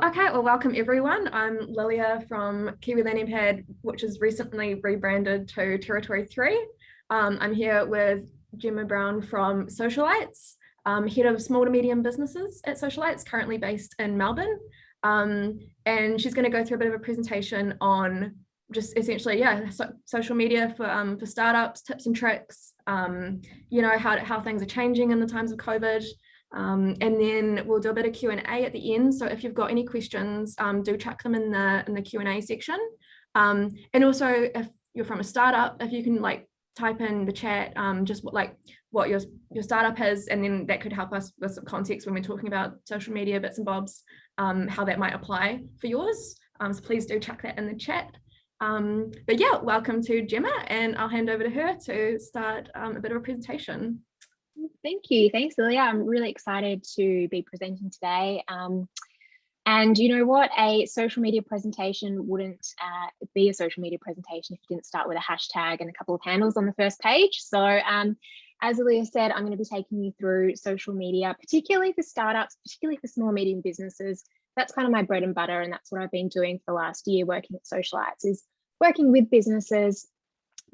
Okay, well, welcome everyone. I'm Lilia from Kiwi Landing Pad, which is recently rebranded to Territory 3. I'm here with Gemma Browne from Socialites, head of small to medium businesses at Socialites, currently based in Melbourne. And she's going to go through a bit of a presentation on just essentially, social media for startups, tips and tricks, how things are changing in the times of COVID. And then we'll do a bit of Q&A at the end. So if you've got any questions, do chuck them in the Q&A section. And also, if you're from a startup, if you can type in the chat just what your startup is, and then that could help us with some context when we're talking about social media bits and bobs, how that might apply for yours. So please do chuck that in the chat. But yeah, welcome to Gemma, and I'll hand over to her to start a bit of a presentation. Thank you. Thanks, Lilia. I'm really excited to be presenting today. And you know what? A social media presentation wouldn't be a social media presentation if you didn't start with a hashtag and a couple of handles on the first page. So as Lilia said, I'm going to be taking you through social media, particularly for startups, particularly for small, medium businesses. That's kind of my bread and butter. And that's what I've been doing for the last year working at Socialites, is working with businesses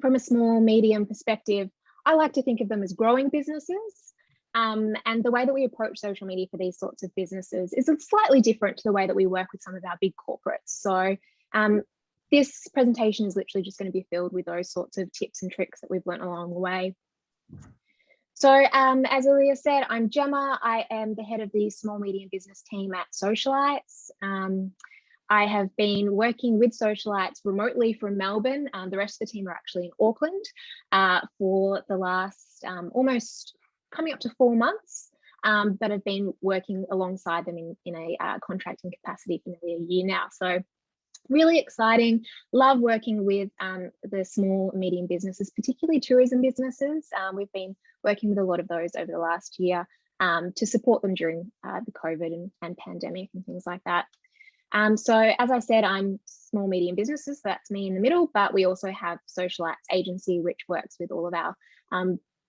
from a small, medium perspective. I like to think of them as growing businesses. And the way that we approach social media for these sorts of businesses is slightly different to the way that we work with some of our big corporates. So this presentation is literally just going to be filled with those sorts of tips and tricks that we've learned along the way. So as Lilia said, I'm Gemma. I am the head of the small medium business team at Socialites. I have been working with Socialites remotely from Melbourne. The rest of the team are actually in Auckland for the last almost coming up to 4 months, but I've been working alongside them in a contracting capacity for nearly a year now. So really exciting. Love working with the small and medium businesses, particularly tourism businesses. We've been working with a lot of those over the last year to support them during the COVID and pandemic and things like that. So as I said, I'm small, medium businesses, so that's me in the middle, but we also have Socialites agency, which works with all of our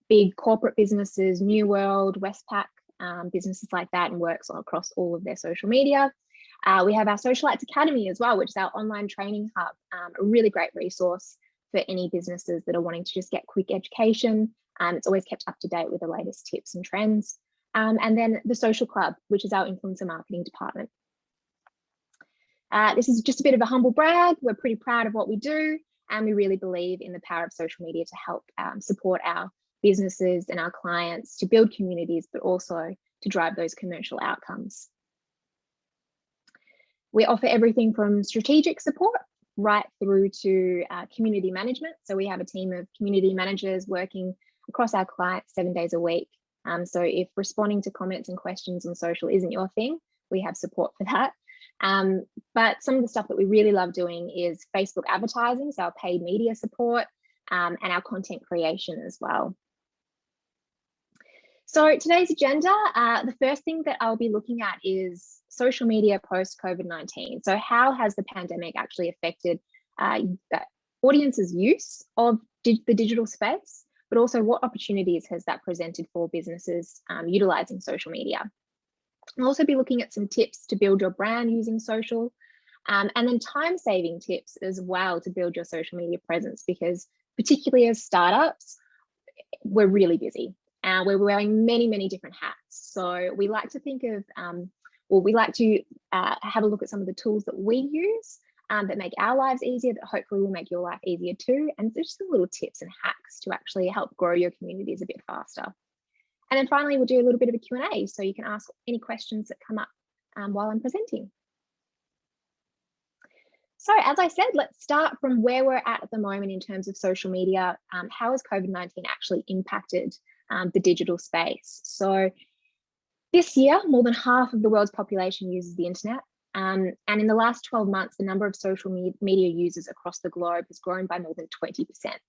big corporate businesses, New World, Westpac, businesses like that, and works across all of their social media. We have our Socialites Academy as well, which is our online training hub, a really great resource for any businesses that are wanting to just get quick education. It's always kept up to date with the latest tips and trends. And then the Social Club, which is our influencer marketing department. This is just a bit of a humble brag. We're pretty proud of what we do, and we really believe in the power of social media to help support our businesses and our clients to build communities, but also to drive those commercial outcomes. We offer everything from strategic support right through to community management. So we have a team of community managers working across our clients 7 days a week. So if responding to comments and questions on social isn't your thing, we have support for that. But some of the stuff that we really love doing is Facebook advertising, so our paid media support, and our content creation as well. So today's agenda, the first thing that I'll be looking at is social media post-COVID-19. So how has the pandemic actually affected the audience's use of the digital space, but also what opportunities has that presented for businesses utilizing social media? I'll also be looking at some tips to build your brand using social, and then time-saving tips as well to build your social media presence, because particularly as startups, we're really busy. We're wearing many, many different hats. So we like to think of, we like to have a look at some of the tools that we use that make our lives easier, that hopefully will make your life easier too. And just some little tips and hacks to actually help grow your communities a bit faster. And then finally, we'll do a little bit of a Q&A, so you can ask any questions that come up while I'm presenting. So as I said, let's start from where we're at the moment in terms of social media. How has COVID-19 actually impacted the digital space? So this year, more than half of the world's population uses the internet. And in the last 12 months, the number of social media users across the globe has grown by more than 20%.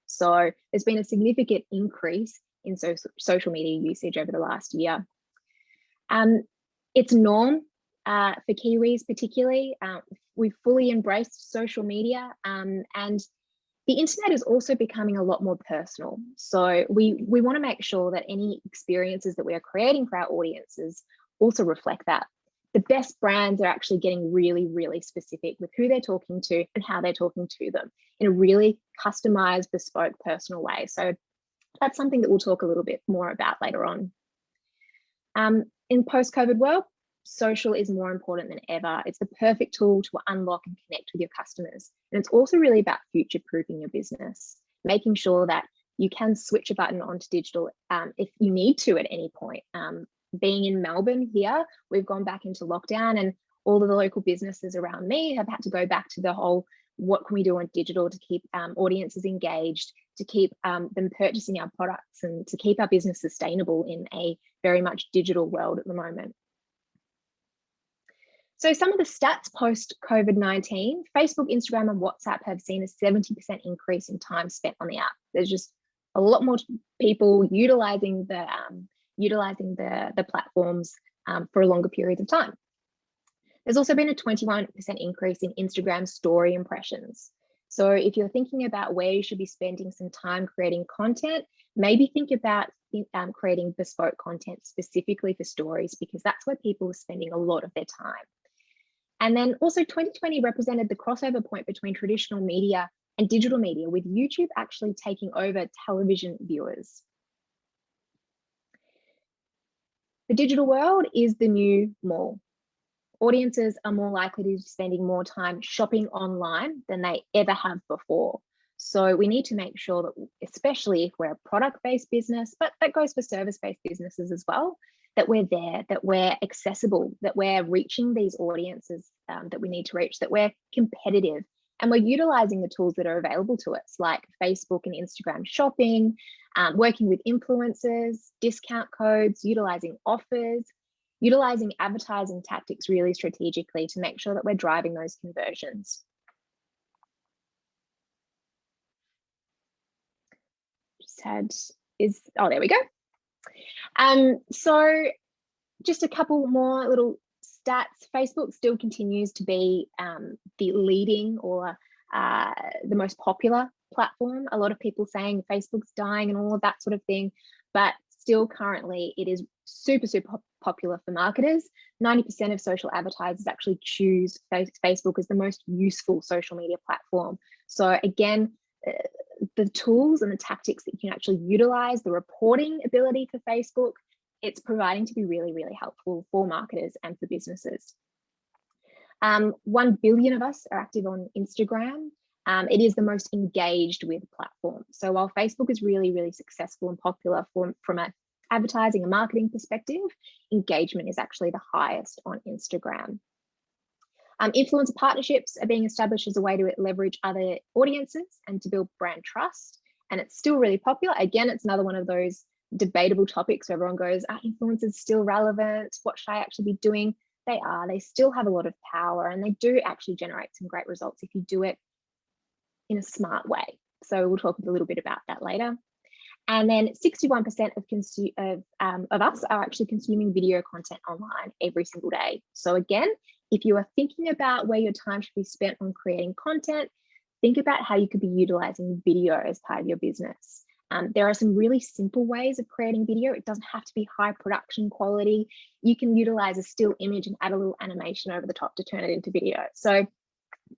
So there's been a significant increase in social media usage over the last year. It's a norm for Kiwis particularly. We've fully embraced social media, and the internet is also becoming a lot more personal. So we want to make sure that any experiences that we are creating for our audiences also reflect that. The best brands are actually getting really, really specific with who they're talking to and how they're talking to them in a really customized, bespoke, personal way. So that's something that we'll talk a little bit more about later on. In post-COVID world, social is more important than ever. It's the perfect tool to unlock and connect with your customers. And it's also really about future-proofing your business, making sure that you can switch a button onto digital if you need to at any point. Being in Melbourne here, we've gone back into lockdown, and all of the local businesses around me have had to go back to the whole, what can we do on digital to keep audiences engaged, to keep them purchasing our products, and to keep our business sustainable in a very much digital world at the moment. So some of the stats post COVID-19, Facebook, Instagram, and WhatsApp have seen a 70% increase in time spent on the app. There's just a lot more people utilizing the platforms for a longer period of time. There's also been a 21% increase in Instagram story impressions. So if you're thinking about where you should be spending some time creating content, maybe think about creating bespoke content specifically for stories, because that's where people are spending a lot of their time. And then also 2020 represented the crossover point between traditional media and digital media, with YouTube actually taking over television viewers. The digital world is the new mall. Audiences are more likely to be spending more time shopping online than they ever have before. So we need to make sure that, especially if we're a product-based business, but that goes for service-based businesses as well, that we're there, that we're accessible, that we're reaching these audiences that we need to reach, that we're competitive, and we're utilizing the tools that are available to us, like Facebook and Instagram shopping, working with influencers, discount codes, utilizing offers, utilizing advertising tactics really strategically to make sure that we're driving those conversions. Oh, there we go. So just a couple more little stats. Facebook still continues to be the leading or the most popular platform. A lot of people saying Facebook's dying and all of that sort of thing, but still currently it is super popular for marketers. 90% of social advertisers actually choose Facebook as the most useful social media platform. So again, the tools and the tactics that you can actually utilize, the reporting ability for Facebook, it's providing to be really, really helpful for marketers and for businesses. 1 billion of us are active on Instagram. It is the most engaged with platform. So while Facebook is really, really successful and popular from an advertising and marketing perspective, engagement is actually the highest on Instagram. Influencer partnerships are being established as a way to leverage other audiences and to build brand trust. And it's still really popular. Again, it's another one of those debatable topics where everyone goes, are influencers still relevant? What should I actually be doing? They are. They still have a lot of power, and they do actually generate some great results if you do it in a smart way. So we'll talk a little bit about that later. And then 61% of us are actually consuming video content online every single day. So again, if you are thinking about where your time should be spent on creating content, think about how you could be utilizing video as part of your business. There are some really simple ways of creating video. It doesn't have to be high production quality. You can utilize a still image and add a little animation over the top to turn it into video. So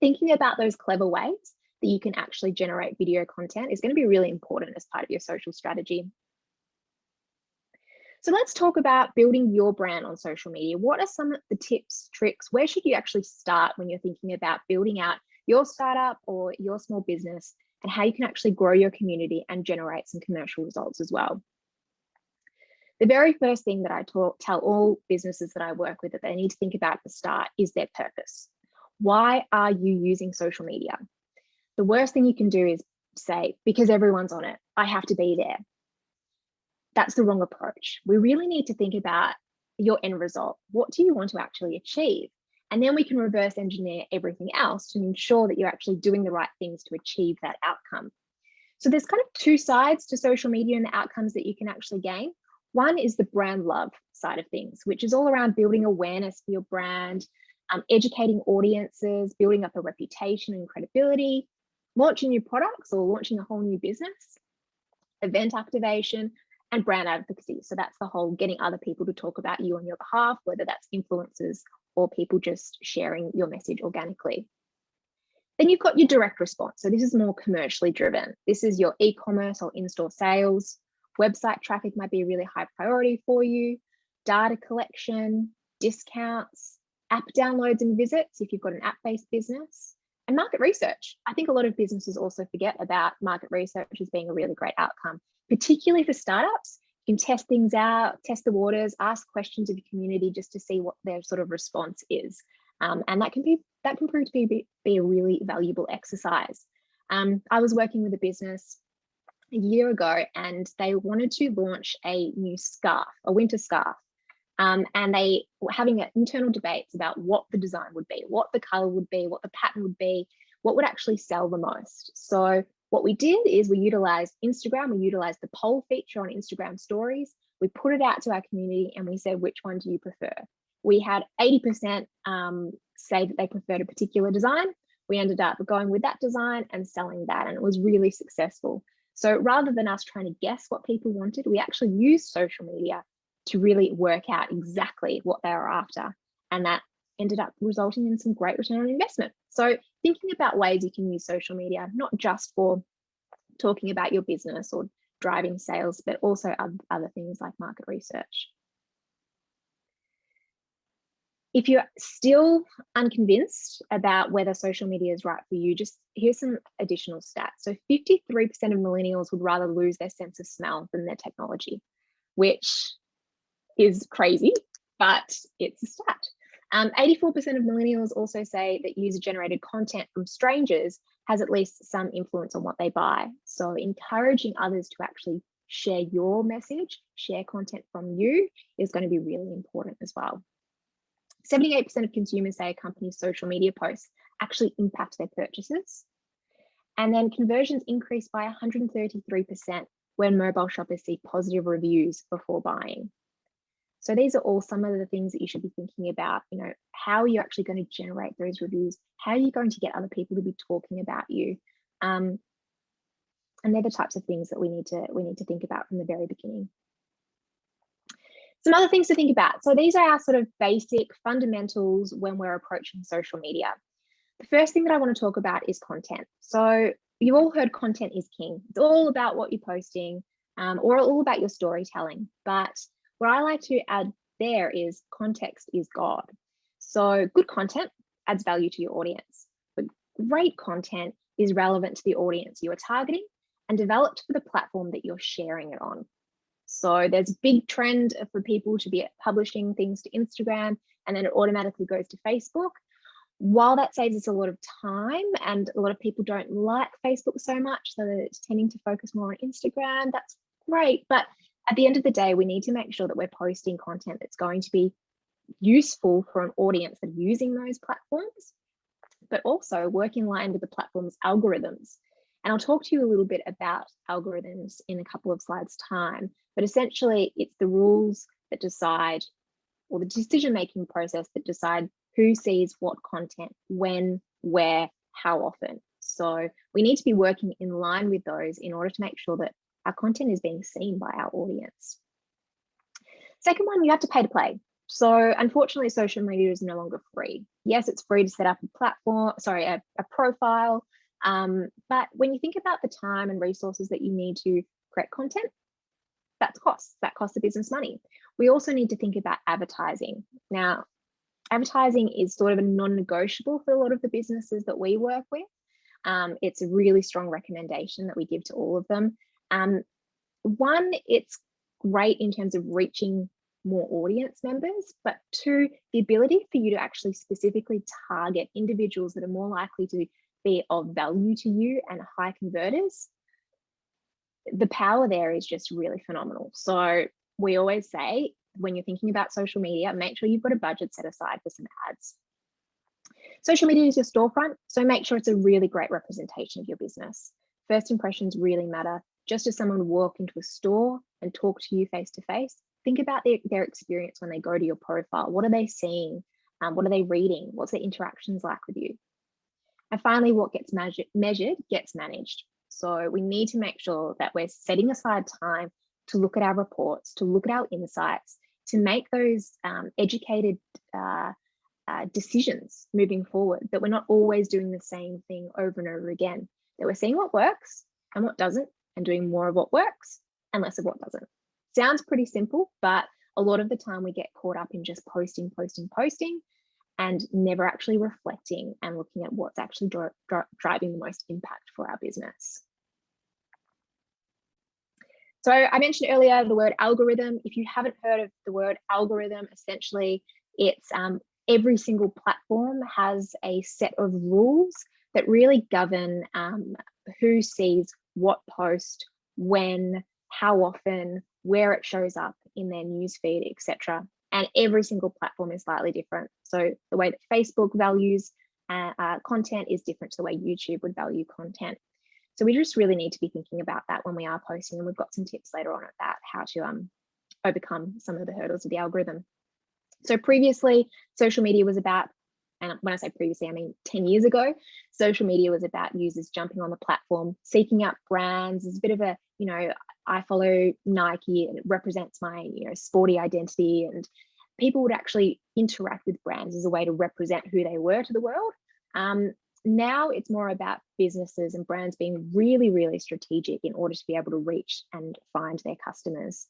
thinking about those clever ways that you can actually generate video content is going to be really important as part of your social strategy. So let's talk about building your brand on social media. What are some of the tips, tricks? Where should you actually start when you're thinking about building out your startup or your small business, and how you can actually grow your community and generate some commercial results as well? The very first thing that I tell all businesses that I work with that they need to think about at the start is their purpose. Why are you using social media? The worst thing you can do is say, because everyone's on it, I have to be there. That's the wrong approach. We really need to think about your end result. What do you want to actually achieve? And then we can reverse engineer everything else to ensure that you're actually doing the right things to achieve that outcome. So there's kind of two sides to social media and the outcomes that you can actually gain. One is the brand love side of things, which is all around building awareness for your brand, educating audiences, building up a reputation and credibility, launching new products or launching a whole new business, event activation, and brand advocacy. So that's the whole getting other people to talk about you on your behalf, whether that's influencers or people just sharing your message organically. Then you've got your direct response. So this is more commercially driven. This is your e-commerce or in-store sales. Website traffic might be a really high priority for you. Data collection, discounts, app downloads and visits if you've got an app-based business, and market research. I think a lot of businesses also forget about market research as being a really great outcome, particularly for startups. You can test things out, test the waters, ask questions of your community just to see what their sort of response is. And that can prove to be a really valuable exercise. I was working with a business a year ago, and they wanted to launch a new scarf, a winter scarf. And they were having internal debates about what the design would be, what the color would be, what the pattern would be, what would actually sell the most. So what we did is we utilized Instagram, we utilized the poll feature on Instagram stories, we put it out to our community and we said, which one do you prefer? We had 80% say that they preferred a particular design. We ended up going with that design and selling that, and it was really successful. So rather than us trying to guess what people wanted, we actually used social media to really work out exactly what they were after. And that ended up resulting in some great return on investment. So thinking about ways you can use social media, not just for talking about your business or driving sales, but also other things like market research. If you're still unconvinced about whether social media is right for you, just here's some additional stats. So 53% of millennials would rather lose their sense of smell than their technology, which is crazy, but it's a stat. 84% of millennials also say that user-generated content from strangers has at least some influence on what they buy. So encouraging others to actually share your message, share content from you is going to be really important as well. 78% of consumers say a company's social media posts actually impact their purchases. And then conversions increase by 133% when mobile shoppers see positive reviews before buying. So these are all some of the things that you should be thinking about. You know, how are you actually going to generate those reviews? How are you going to get other people to be talking about you? And they're the types of things that we need to think about from the very beginning. Some other things to think about. So these are our sort of basic fundamentals when we're approaching social media. The first thing that I want to talk about is content. So you've all heard content is king. It's all about what you're posting or all about your storytelling. But what I like to add there is context is God. So good content adds value to your audience, but great content is relevant to the audience you are targeting and developed for the platform that you're sharing it on. So there's a big trend for people to be publishing things to Instagram and then it automatically goes to Facebook. While that saves us a lot of time and a lot of people don't like Facebook so much, so that it's tending to focus more on Instagram, that's great. But at the end of the day, we need to make sure that we're posting content that's going to be useful for an audience that are using those platforms, but also work in line with the platform's algorithms. And I'll talk to you a little bit about algorithms in a couple of slides' time, but essentially it's the rules that decide, or the decision-making process that decide who sees what content, when, where, how often. So we need to be working in line with those in order to make sure that our content is being seen by our audience. Second one, you have to pay to play. So unfortunately, social media is no longer free. Yes, it's free to set up a platform, a profile. But when you think about the time and resources that you need to create content, that costs the business money. We also need to think about advertising. Now, advertising is sort of a non-negotiable for a lot of the businesses that we work with. It's a really strong recommendation that we give to all of them. One, it's great in terms of reaching more audience members, but two, the ability for you to actually specifically target individuals that are more likely to be of value to you and high converters. The power there is just really phenomenal. So we always say, when you're thinking about social media, make sure you've got a budget set aside for some ads. Social media is your storefront, so make sure it's a really great representation of your business. First impressions really matter. Just as someone would walk into a store and talk to you face to face, think about their experience when they go to your profile. What are they seeing? What are they reading? What's their interactions like with you? And finally, what gets measured gets managed. So we need to make sure that we're setting aside time to look at our reports, to look at our insights, to make those educated decisions moving forward, that we're not always doing the same thing over and over again, that we're seeing what works and what doesn't, and doing more of what works and less of what doesn't. Sounds pretty simple, but a lot of the time we get caught up in just posting, and never actually reflecting and looking at what's actually driving the most impact for our business. So I mentioned earlier the word algorithm. If you haven't heard of the word algorithm, essentially it's every single platform has a set of rules that really govern who sees what post, when, how often, where it shows up in their newsfeed, etc. And every single platform is slightly different. So the way that Facebook values content is different to the way YouTube would value content. So we just really need to be thinking about that when we are posting, and we've got some tips later on about how to overcome some of the hurdles of the algorithm. So previously, social media was about, and when I say previously, I mean 10 years ago, social media was about users jumping on the platform, seeking out brands. It's a bit of a, I follow Nike and it represents my, sporty identity, and people would actually interact with brands as a way to represent who they were to the world. Now it's more about businesses and brands being really, really strategic in order to be able to reach and find their customers.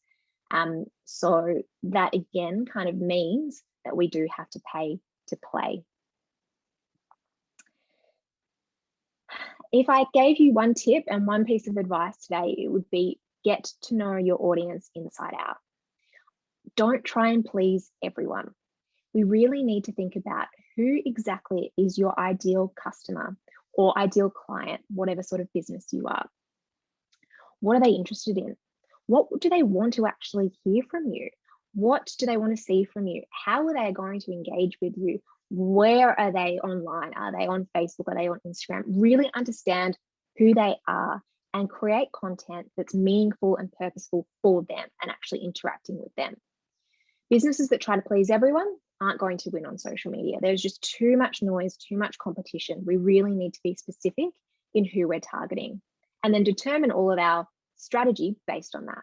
So that again kind of means that we do have to pay to play. If I gave you one tip and one piece of advice today, it would be get to know your audience inside out. Don't try and please everyone. We really need to think about who exactly is your ideal customer or ideal client, whatever sort of business you are. What are they interested in? What do they want to actually hear from you? What do they want to see from you? How are they going to engage with you? Where are they online? Are they on Facebook? Are they on Instagram? Really understand who they are and create content that's meaningful and purposeful for them and actually interacting with them. Businesses that try to please everyone aren't going to win on social media. There's just too much noise, too much competition. We really need to be specific in who we're targeting and then determine all of our strategy based on that.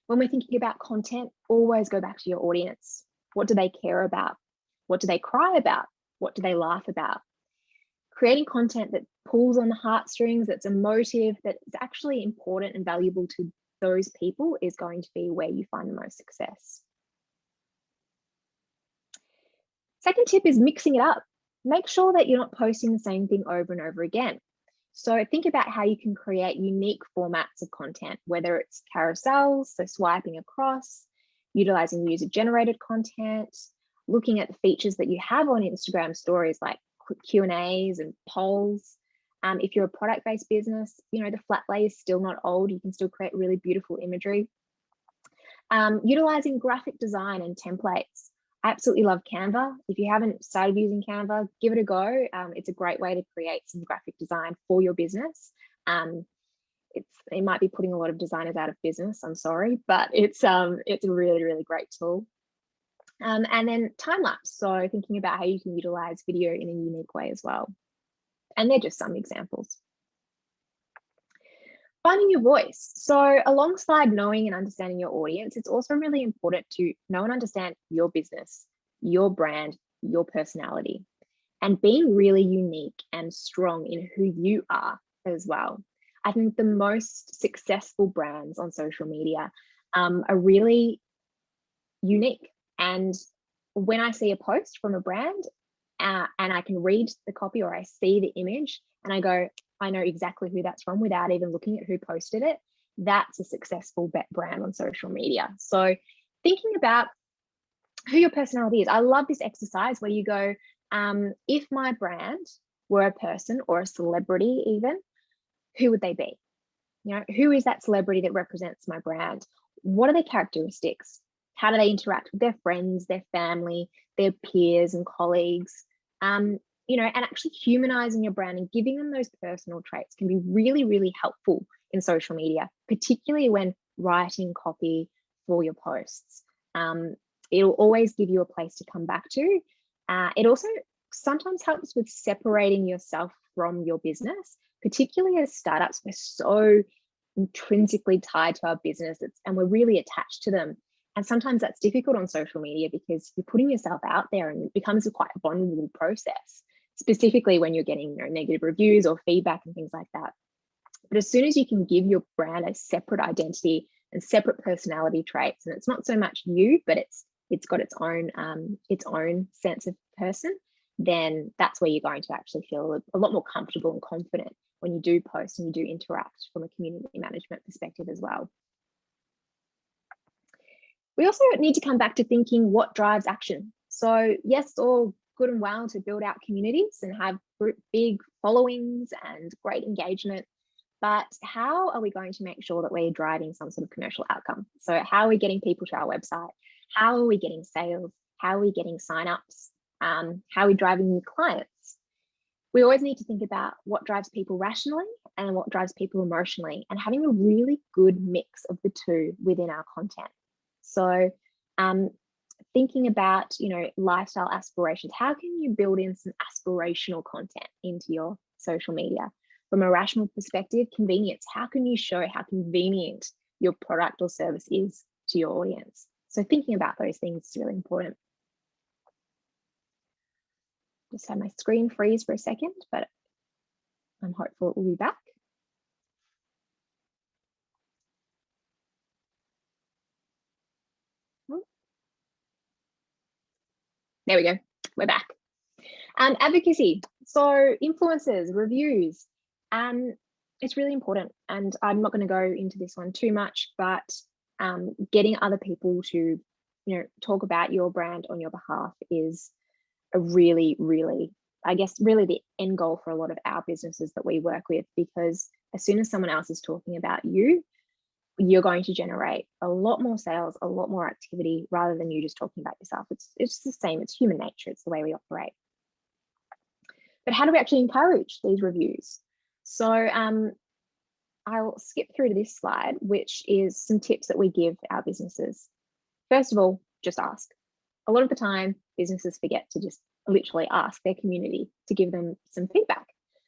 When we're thinking about content, always go back to your audience. What do they care about? What do they cry about? What do they laugh about? Creating content that pulls on the heartstrings, that's emotive, that is actually important and valuable to those people is going to be where you find the most success. Second tip is mixing it up. Make sure that you're not posting the same thing over and over again. So think about how you can create unique formats of content, whether it's carousels, so swiping across, utilizing user-generated content, looking at the features that you have on Instagram stories like Q&As and polls. If you're a product-based business, the flat lay is still not old. You can still create really beautiful imagery. Utilizing graphic design and templates. I absolutely love Canva. If you haven't started using Canva, give it a go. It's a great way to create some graphic design for your business. It might be putting a lot of designers out of business, I'm sorry, but it's a really, really great tool. And then time lapse. So thinking about how you can utilize video in a unique way as well. And they're just some examples. Finding your voice. So alongside knowing and understanding your audience, it's also really important to know and understand your business, your brand, your personality, and being really unique and strong in who you are as well. I think the most successful brands on social media are really unique. And when I see a post from a brand and I can read the copy or I see the image and I go, I know exactly who that's from without even looking at who posted it, that's a successful brand on social media. So thinking about who your personality is. I love this exercise where you go, if my brand were a person or a celebrity even, who would they be? Who is that celebrity that represents my brand? What are their characteristics? How do they interact with their friends, their family, their peers and colleagues? And actually humanizing your brand and giving them those personal traits can be really, really helpful in social media, particularly when writing copy for your posts. It'll always give you a place to come back to. It also sometimes helps with separating yourself from your business, particularly as startups. We're so intrinsically tied to our business and we're really attached to them. And sometimes that's difficult on social media because you're putting yourself out there and it becomes quite a vulnerable process, specifically when you're getting negative reviews or feedback and things like that. But as soon as you can give your brand a separate identity and separate personality traits, and it's not so much you, but it's got its own sense of person, then that's where you're going to actually feel a lot more comfortable and confident when you do post and you do interact from a community management perspective as well. We also need to come back to thinking what drives action. So yes, it's all good and well to build out communities and have big followings and great engagement, but how are we going to make sure that we're driving some sort of commercial outcome? So how are we getting people to our website? How are we getting sales? How are we getting signups? How are we driving new clients? We always need to think about what drives people rationally and what drives people emotionally, and having a really good mix of the two within our content. So thinking about, lifestyle aspirations, how can you build in some aspirational content into your social media? From a rational perspective, convenience, how can you show how convenient your product or service is to your audience? So thinking about those things is really important. Just had my screen freeze for a second, but I'm hopeful it will be back. There we go, we're back. Advocacy, so influencers, reviews, it's really important. And I'm not going to go into this one too much, but getting other people to, talk about your brand on your behalf is a really, really, I guess, really the end goal for a lot of our businesses that we work with, because as soon as someone else is talking about you, you're going to generate a lot more sales, a lot more activity, rather than you just talking about yourself. It's the same, it's human nature, it's the way we operate. But how do we actually encourage these reviews? So I'll skip through to this slide, which is some tips that we give our businesses. First of all, just ask. A lot of the time, businesses forget to just literally ask their community to give them some feedback.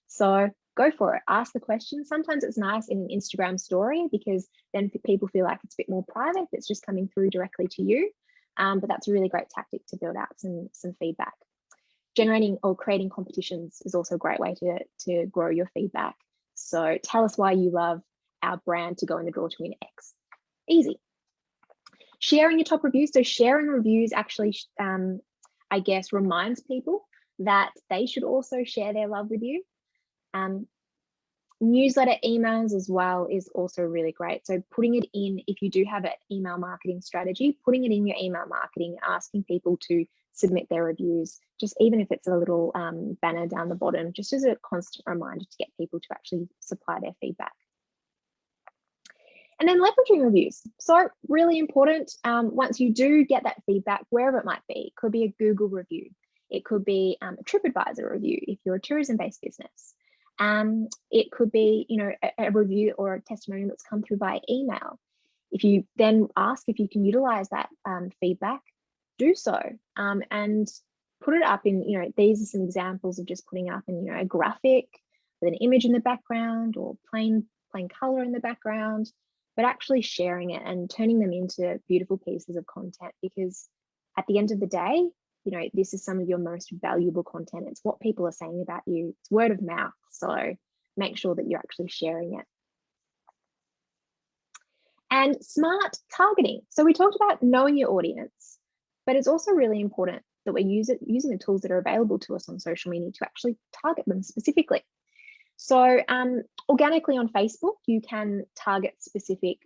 So go for it, ask the question. Sometimes it's nice in an Instagram story because then people feel like it's a bit more private, it's just coming through directly to you. But that's a really great tactic to build out some feedback. Generating or creating competitions is also a great way to grow your feedback. So tell us why you love our brand to go in the draw to win X. Easy. Sharing your top reviews. So sharing reviews actually, I guess, reminds people that they should also share their love with you. Newsletter emails as well is also really great. So putting it in, if you do have an email marketing strategy, putting it in your email marketing, asking people to submit their reviews, just even if it's a little banner down the bottom, just as a constant reminder to get people to actually supply their feedback. And then leveraging reviews. So really important, once you do get that feedback, wherever it might be, it could be a Google review, it could be a TripAdvisor review if you're a tourism-based business. It could be, a review or a testimonial that's come through by email. If you then ask if you can utilize that feedback, do so, and put it up in, these are some examples of just putting up in, a graphic with an image in the background or plain color in the background, but actually sharing it and turning them into beautiful pieces of content, because at the end of the day, this is some of your most valuable content. It's what people are saying about you. It's word of mouth. So make sure that you're actually sharing it. And smart targeting. So we talked about knowing your audience, but it's also really important that we're using the tools that are available to us on social media to actually target them specifically. So organically on Facebook, you can target specific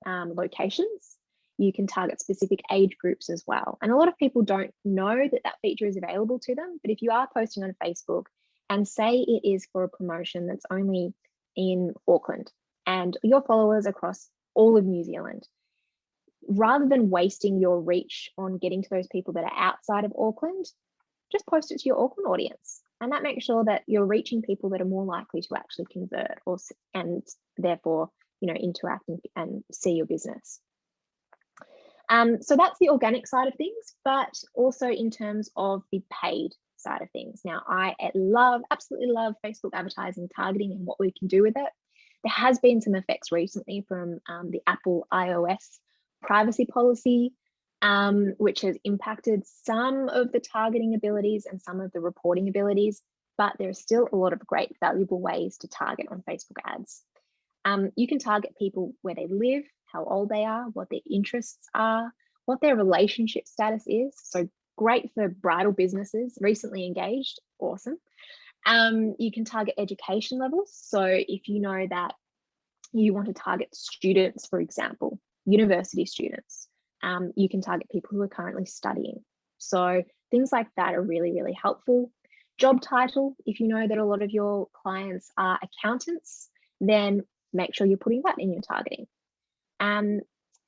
locations. You can target specific age groups as well. And a lot of people don't know that that feature is available to them. But if you are posting on Facebook and say it is for a promotion that's only in Auckland and your followers across all of New Zealand, rather than wasting your reach on getting to those people that are outside of Auckland, just post it to your Auckland audience. And that makes sure that you're reaching people that are more likely to actually convert and therefore, interact and see your business. So that's the organic side of things, but also in terms of the paid side of things. Now, I absolutely love Facebook advertising, targeting, and what we can do with it. There has been some effects recently from the Apple iOS privacy policy which has impacted some of the targeting abilities and some of the reporting abilities, but there's still a lot of great valuable ways to target on Facebook ads. You can target people where they live, how old they are, what their interests are, what their relationship status is. So great for bridal businesses, recently engaged, awesome. You can target education levels. So if you know that you want to target students, for example, university students, you can target people who are currently studying. So things like that are really, really helpful. Job title, if you know that a lot of your clients are accountants, then make sure you're putting that in your targeting.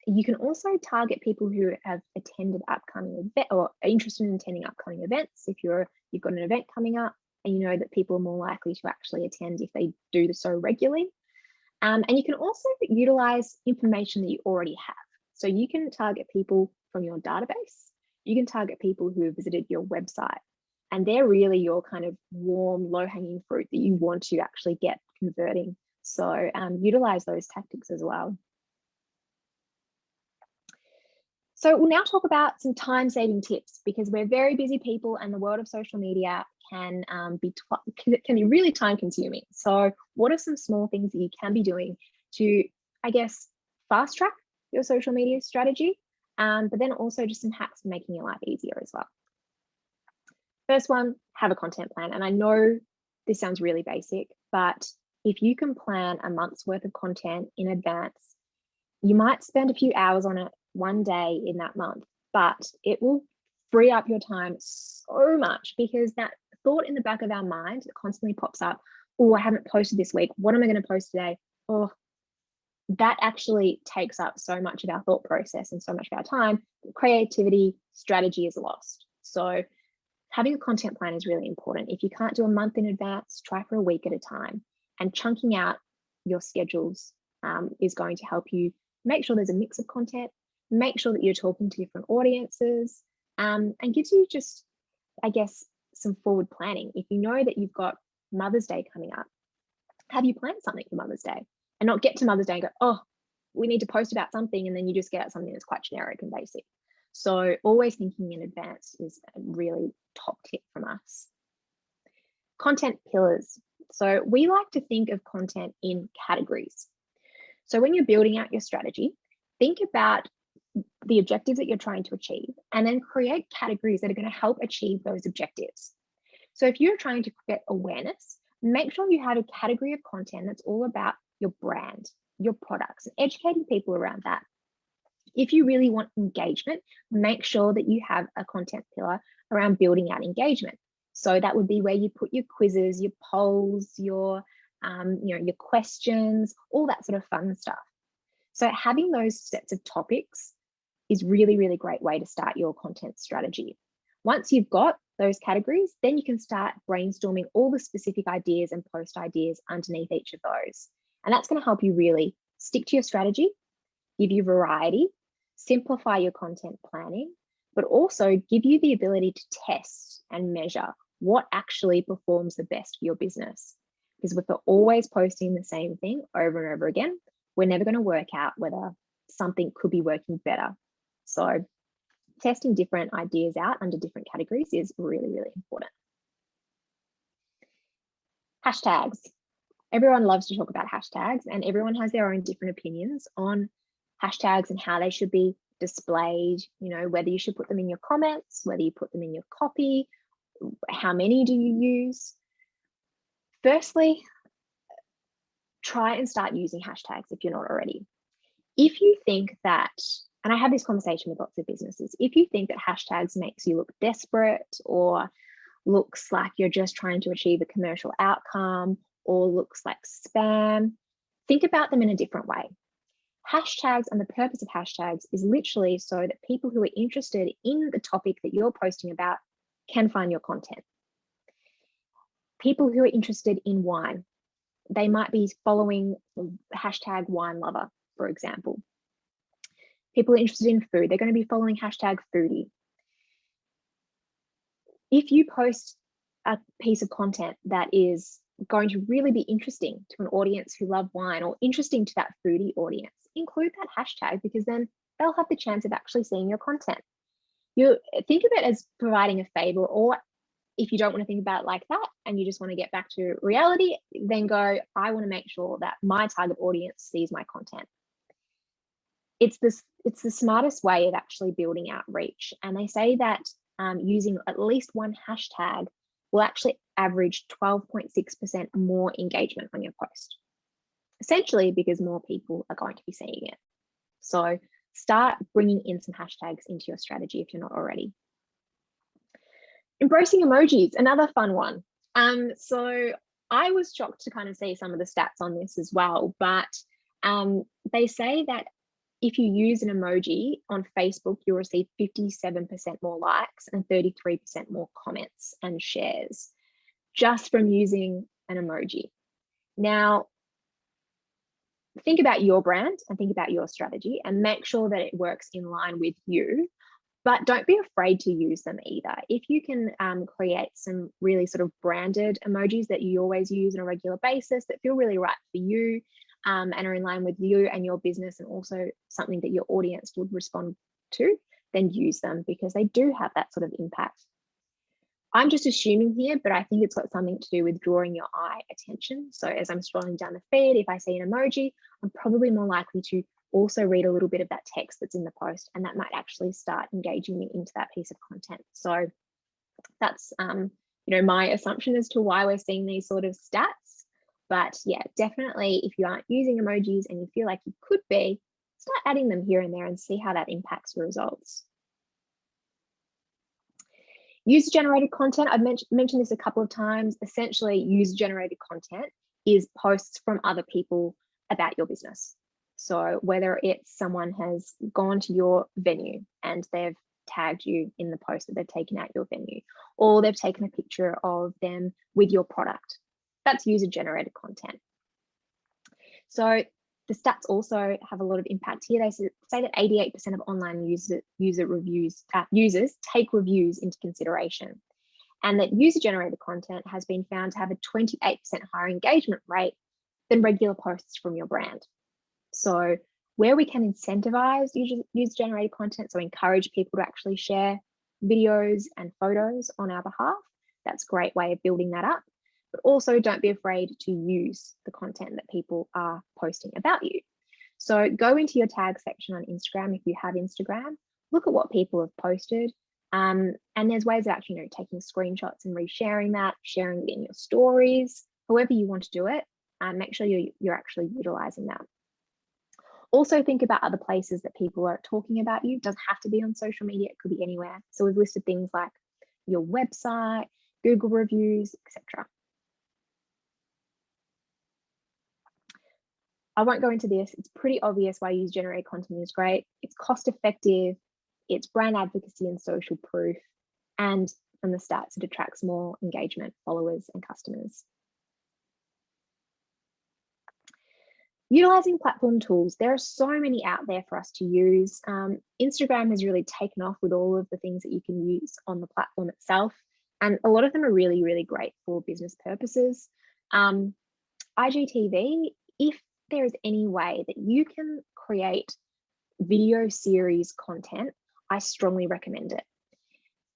You can also target people who have attended upcoming event or are interested in attending upcoming events. If you've got an event coming up and you know that people are more likely to actually attend if they do so regularly. And you can also utilize information that you already have. So you can target people from your database. You can target people who have visited your website, and they're really your kind of warm, low-hanging fruit that you want to actually get converting. So utilize those tactics as well. So we'll now talk about some time-saving tips, because we're very busy people and the world of social media can be really time-consuming. So what are some small things that you can be doing to, I guess, fast-track your social media strategy, but then also just some hacks for making your life easier as well. First one, have a content plan. And I know this sounds really basic, but if you can plan a month's worth of content in advance, you might spend a few hours on it one day in that month, but it will free up your time so much, because that thought in the back of our mind that constantly pops up, oh, I haven't posted this week, what am I going to post today? Oh, that actually takes up so much of our thought process and so much of our time. Creativity, strategy is lost. So having a content plan is really important. If you can't do a month in advance, try for a week at a time. And chunking out your schedules is going to help you make sure there's a mix of content, make sure that you're talking to different audiences, and gives you just, I guess, some forward planning. If you know that you've got Mother's Day coming up, have you planned something for Mother's Day? And not get to Mother's Day and go, oh, we need to post about something, and then you just get out something that's quite generic and basic. So always thinking in advance is a really top tip from us. Content pillars. So we like to think of content in categories. So when you're building out your strategy, think about the objectives that you're trying to achieve, and then create categories that are going to help achieve those objectives. So if you're trying to get awareness, make sure you have a category of content that's all about your brand, your products, and educating people around that. If you really want engagement, make sure that you have a content pillar around building out engagement. So that would be where you put your quizzes, your polls, your questions, all that sort of fun stuff. So having those sets of topics is really, really great way to start your content strategy. Once you've got those categories, then you can start brainstorming all the specific ideas and post ideas underneath each of those. And that's going to help you really stick to your strategy, give you variety, simplify your content planning, but also give you the ability to test and measure what actually performs the best for your business. Because if we're always posting the same thing over and over again, we're never going to work out whether something could be working better. So testing different ideas out under different categories is really, really important. Hashtags. Everyone loves to talk about hashtags, and everyone has their own different opinions on hashtags and how they should be displayed, whether you should put them in your comments, whether you put them in your copy, how many do you use? Firstly, try and start using hashtags if you're not already. If you think that, and I have this conversation with lots of businesses, if you think that hashtags makes you look desperate or looks like you're just trying to achieve a commercial outcome or looks like spam, think about them in a different way. Hashtags, and the purpose of hashtags is literally so that people who are interested in the topic that you're posting about can find your content. People who are interested in wine, they might be following hashtag wine lover, for example. People are interested in food, they're going to be following hashtag foodie. If you post a piece of content that is going to really be interesting to an audience who love wine or interesting to that foodie audience, include that hashtag, because then they'll have the chance of actually seeing your content. You think of it as providing a favor, or if you don't want to think about it like that and you just want to get back to reality, then go, I want to make sure that my target audience sees my content. It's the smartest way of actually building outreach. And they say that using at least one hashtag will actually average 12.6% more engagement on your post, essentially because more people are going to be seeing it. So start bringing in some hashtags into your strategy if you're not already. Embracing emojis, another fun one. So I was shocked to kind of see some of the stats on this as well, but they say that if you use an emoji on Facebook, you'll receive 57% more likes and 33% more comments and shares just from using an emoji. Now, think about your brand and think about your strategy and make sure that it works in line with you, but don't be afraid to use them either. If you can create some really sort of branded emojis that you always use on a regular basis that feel really right for you, and are in line with you and your business, and also something that your audience would respond to, then use them because they do have that sort of impact. I'm just assuming here, but I think it's got something to do with drawing your eye attention. So as I'm scrolling down the feed, if I see an emoji, I'm probably more likely to also read a little bit of that text that's in the post, and that might actually start engaging me into that piece of content. So that's my assumption as to why we're seeing these sort of stats. But yeah, definitely if you aren't using emojis and you feel like you could be, start adding them here and there and see how that impacts your results. User-generated content, I've mentioned this a couple of times. Essentially, user-generated content is posts from other people about your business. So whether it's someone has gone to your venue and they've tagged you in the post that they've taken at your venue, or they've taken a picture of them with your product, that's user-generated content. So the stats also have a lot of impact here. They say that 88% of online users take reviews into consideration, and that user-generated content has been found to have a 28% higher engagement rate than regular posts from your brand. So where we can incentivize user-generated content, so encourage people to actually share videos and photos on our behalf, that's a great way of building that up. But also don't be afraid to use the content that people are posting about you. So go into your tag section on Instagram if you have Instagram, look at what people have posted, and there's ways of actually taking screenshots and resharing that, sharing it in your stories, however you want to do it, and make sure you're actually utilizing that. Also think about other places that people are talking about you. It doesn't have to be on social media, it could be anywhere. So we've listed things like your website, Google reviews, etc. I won't go into this. It's pretty obvious why user-generated content is great. It's cost effective, it's brand advocacy and social proof, and from the stats, it attracts more engagement, followers, and customers. Utilizing platform tools. There are so many out there for us to use. Instagram has really taken off with all of the things that you can use on the platform itself. And a lot of them are really, really great for business purposes. IGTV, if there is any way that you can create video series content, I strongly recommend it.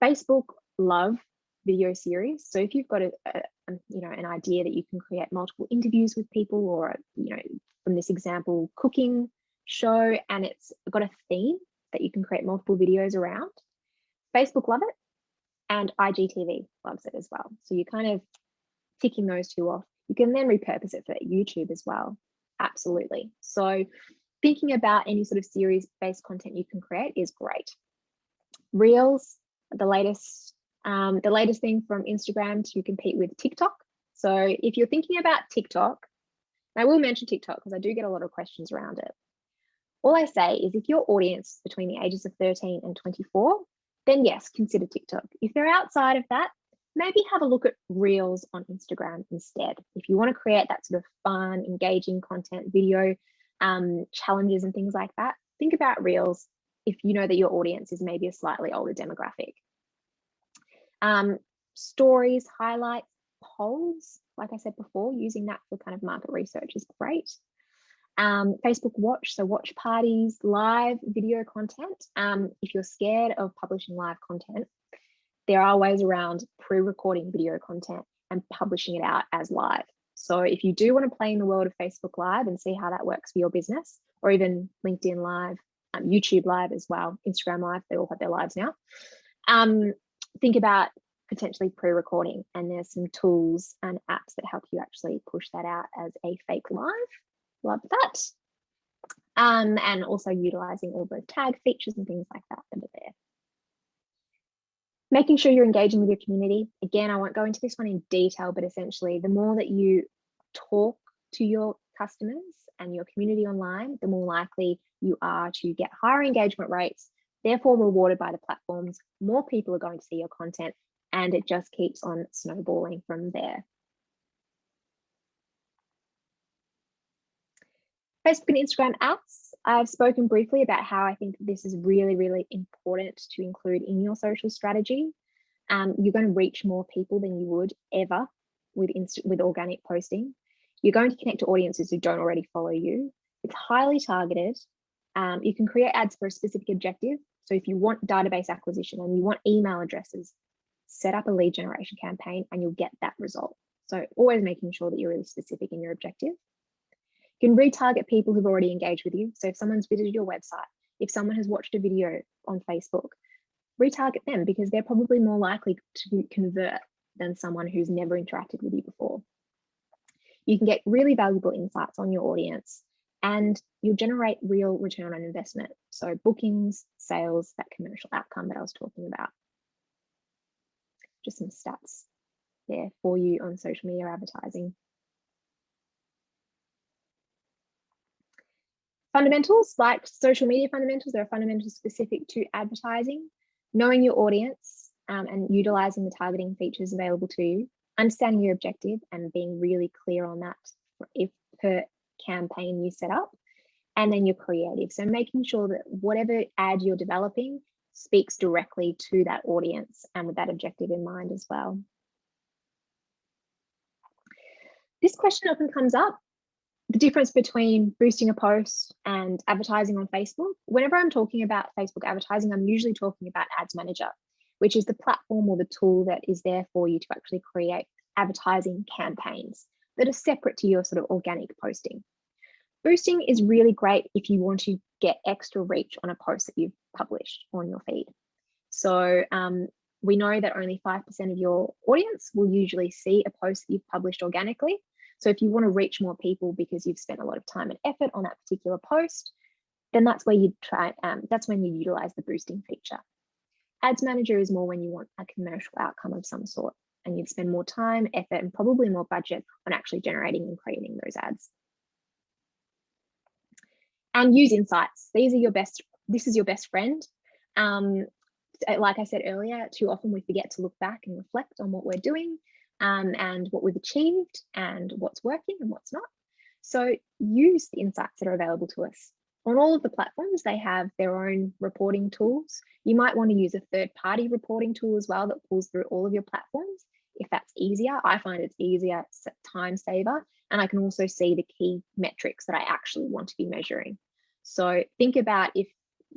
Facebook love video series. So if you've got an idea that you can create multiple interviews with people, or from this example, cooking show, and it's got a theme that you can create multiple videos around, Facebook love it, and IGTV loves it as well. So you're kind of ticking those two off. You can then repurpose it for YouTube as well. Absolutely. So thinking about any sort of series-based content you can create is great. Reels, the latest thing from Instagram to compete with TikTok. So if you're thinking about TikTok, and I will mention TikTok because I do get a lot of questions around it. All I say is if your audience is between the ages of 13 and 24, then yes, consider TikTok. If they're outside of that, maybe have a look at Reels on Instagram instead. If you want to create that sort of fun, engaging content, video challenges and things like that, think about Reels if you know that your audience is maybe a slightly older demographic. Stories, highlights, polls, like I said before, using that for kind of market research is great. Facebook Watch, so watch parties, live video content. If you're scared of publishing live content, there are ways around pre-recording video content and publishing it out as live. So if you do want to play in the world of Facebook Live and see how that works for your business, or even LinkedIn Live, YouTube Live as well, Instagram Live, they all have their lives now. Think about potentially pre-recording, and there's some tools and apps that help you actually push that out as a fake live. Love that. And also utilizing all the tag features and things like that that are there. Making sure you're engaging with your community. Again, I won't go into this one in detail, but essentially the more that you talk to your customers and your community online, the more likely you are to get higher engagement rates, therefore rewarded by the platforms. More people are going to see your content, and it just keeps on snowballing from there. Facebook and Instagram ads. I've spoken briefly about how I think this is really, really important to include in your social strategy. You're going to reach more people than you would ever with organic posting. You're going to connect to audiences who don't already follow you. It's highly targeted. You can create ads for a specific objective. So if you want database acquisition and you want email addresses, set up a lead generation campaign and you'll get that result. So always making sure that you're really specific in your objective. You can retarget people who've already engaged with you. So if someone's visited your website, if someone has watched a video on Facebook, retarget them because they're probably more likely to convert than someone who's never interacted with you before. You can get really valuable insights on your audience, and you'll generate real return on investment. So bookings, sales, that commercial outcome that I was talking about. Just some stats there for you on social media advertising. Fundamentals, like social media fundamentals, there are fundamentals specific to advertising. Knowing your audience and utilizing the targeting features available to you, understanding your objective and being really clear on that if per campaign you set up, and then your creative. So making sure that whatever ad you're developing speaks directly to that audience and with that objective in mind as well. This question often comes up, the difference between boosting a post and advertising on Facebook. Whenever I'm talking about Facebook advertising, I'm usually talking about Ads Manager, which is the platform or the tool that is there for you to actually create advertising campaigns that are separate to your sort of organic posting. Boosting is really great if you want to get extra reach on a post that you've published on your feed. So we know that only 5% of your audience will usually see a post that you've published organically. So if you want to reach more people because you've spent a lot of time and effort on that particular post, then that's where you that's when you utilize the boosting feature. Ads Manager is more when you want a commercial outcome of some sort, and you'd spend more time, effort, and probably more budget on actually generating and creating those ads. And use insights. This is your best friend. Like I said earlier, too often we forget to look back and reflect on what we're doing and what we've achieved and what's working and what's not. So use the insights that are available to us. On all of the platforms, they have their own reporting tools. You might want to use a third-party reporting tool as well that pulls through all of your platforms. If that's easier, I find it's easier, it's a time saver, and I can also see the key metrics that I actually want to be measuring. So think about if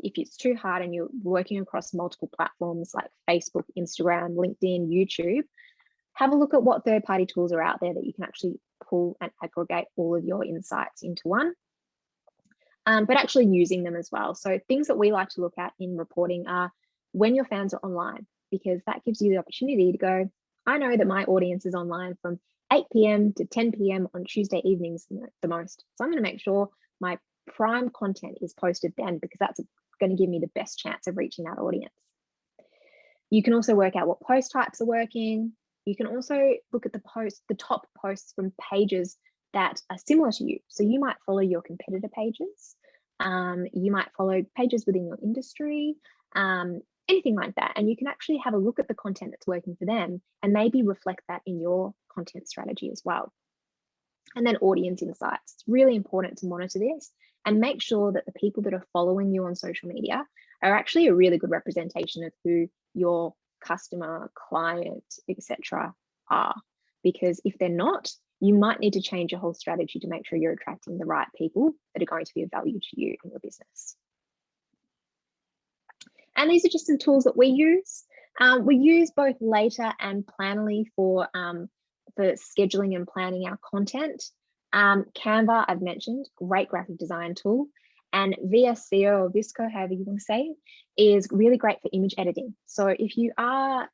it's too hard and you're working across multiple platforms like Facebook, Instagram, LinkedIn, YouTube, have a look at what third-party tools are out there that you can actually pull and aggregate all of your insights into one, but actually using them as well. So things that we like to look at in reporting are when your fans are online, because that gives you the opportunity to go, I know that my audience is online from 8 p.m. to 10 p.m. on Tuesday evenings the most. So I'm going to make sure my prime content is posted then, because that's going to give me the best chance of reaching that audience. You can also work out what post types are working. You can also look at the top posts from pages that are similar to you. So you might follow your competitor pages. You might follow pages within your industry, anything like that. And you can actually have a look at the content that's working for them and maybe reflect that in your content strategy as well. And then audience insights. It's really important to monitor this and make sure that the people that are following you on social media are actually a really good representation of who your customer, client, etc. are. Because if they're not, you might need to change your whole strategy to make sure you're attracting the right people that are going to be of value to you in your business. And these are just some tools that we use. We use both Later and Planoly for scheduling and planning our content. Canva, I've mentioned, great graphic design tool. And VSCO or Visco, however you want to say, is really great for image editing. So if you are,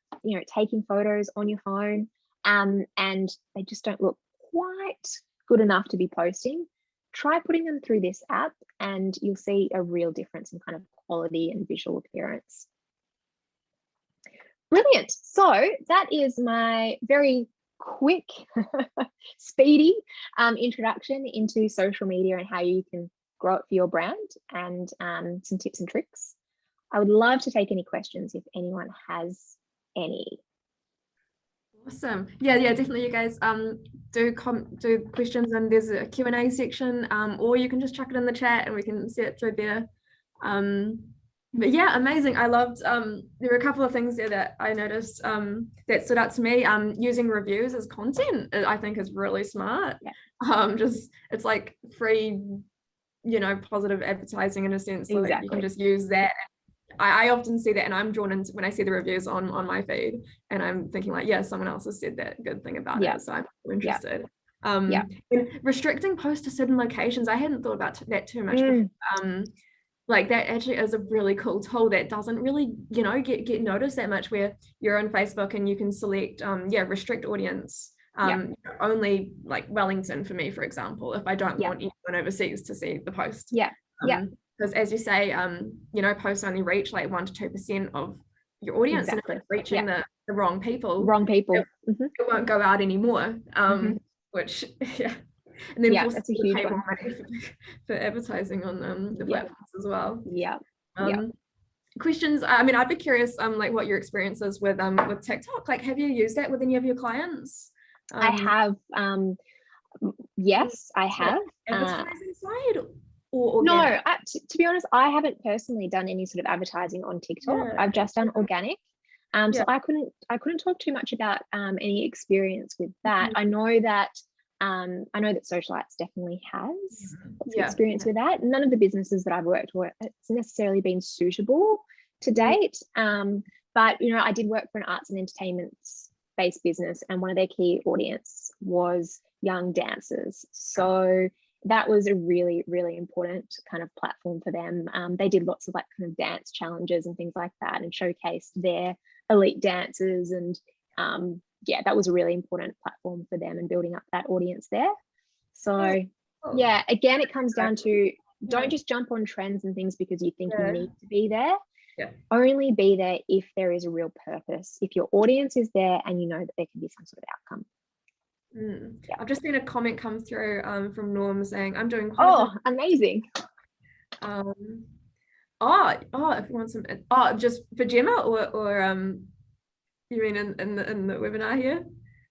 taking photos on your phone and they just don't look quite good enough to be posting, try putting them through this app and you'll see a real difference in kind of quality and visual appearance. Brilliant. So that is my very quick, speedy introduction into social media and how you can grow it for your brand, and some tips and tricks. I would love to take any questions if anyone has any. Awesome. Yeah, definitely. You guys do questions, and there's a Q&A section, or you can just chuck it in the chat and we can see it through there. But yeah, amazing. I loved there were a couple of things there that I noticed that stood out to me. Using reviews as content, I think, is really smart. Yeah. Just it's like free, positive advertising in a sense. Exactly. Like you can just use that. I often see that, and I'm drawn into when I see the reviews on my feed, and I'm thinking like, yeah, someone else has said that good thing about it, so I'm interested. And restricting posts to certain locations, I hadn't thought about that too much before. Like that actually is a really cool tool that doesn't really, get noticed that much, where you're on Facebook and you can select, restrict audience, only like Wellington for me, for example, if I don't want anyone overseas to see the post. Because as you say, posts only reach like 1 to 2% of your audience, and if it's reaching the wrong people, it won't go out anymore. Which and then that's a huge one. money for advertising on the platforms as well. Questions. I mean, I'd be curious, like what your experience is with TikTok. Like, have you used that with any of your clients? I have. Yes, I have. Advertising side. Or no, to be honest, I haven't personally done any sort of advertising on TikTok. I've just done organic. So I couldn't talk too much about any experience with that. I know that Socialites definitely has lots of experience with that. None of the businesses that I've worked with, it's necessarily been suitable to date. But I did work for an arts and entertainment based business, and one of their key audience was young dancers. So that was a really, really important kind of platform for them. They did lots of like kind of dance challenges and things like that, and showcased their elite dancers. And that was a really important platform for them and building up that audience there. So again, it comes down to don't just jump on trends and things because you think you need to be there. Only be there if there is a real purpose, if your audience is there and you know that there can be some sort of outcome. I've just seen a comment come through from Norm saying, I'm doing amazing. If you want some just for Gemma or you mean in the webinar here?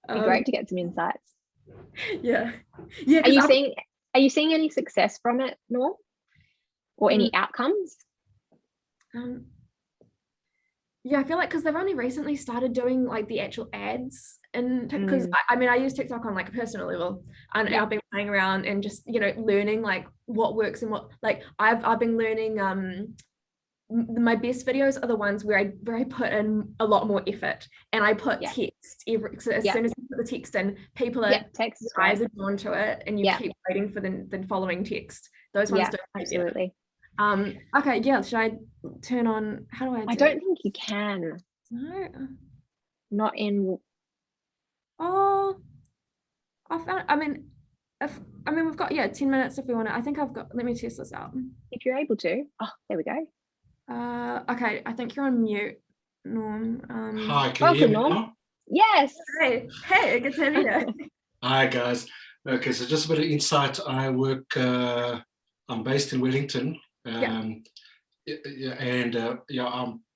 It'd be great to get some insights. Are you seeing any success from it, Norm, or any outcomes? I feel like because they've only recently started doing like the actual ads, and because I use TikTok on like a personal level, and I've been playing around and just learning like what works and what, like I've been learning. My best videos are the ones where I put in a lot more effort, and I put text so as soon as you put the text in, people are eyes are drawn to it, and you keep waiting for the following text. Those ones do absolutely. Okay, should I turn on? How do I don't think you can. No, not in. I found. We've got 10 minutes if we want to. I think I've got. Let me test this out. If you're able to. There we go. Okay, I think you're on mute, Norm. Hi, can you hear me now? Yes. Hey, good to have you here. Hi, guys. Okay, so just a bit of insight. I work. I'm based in Wellington.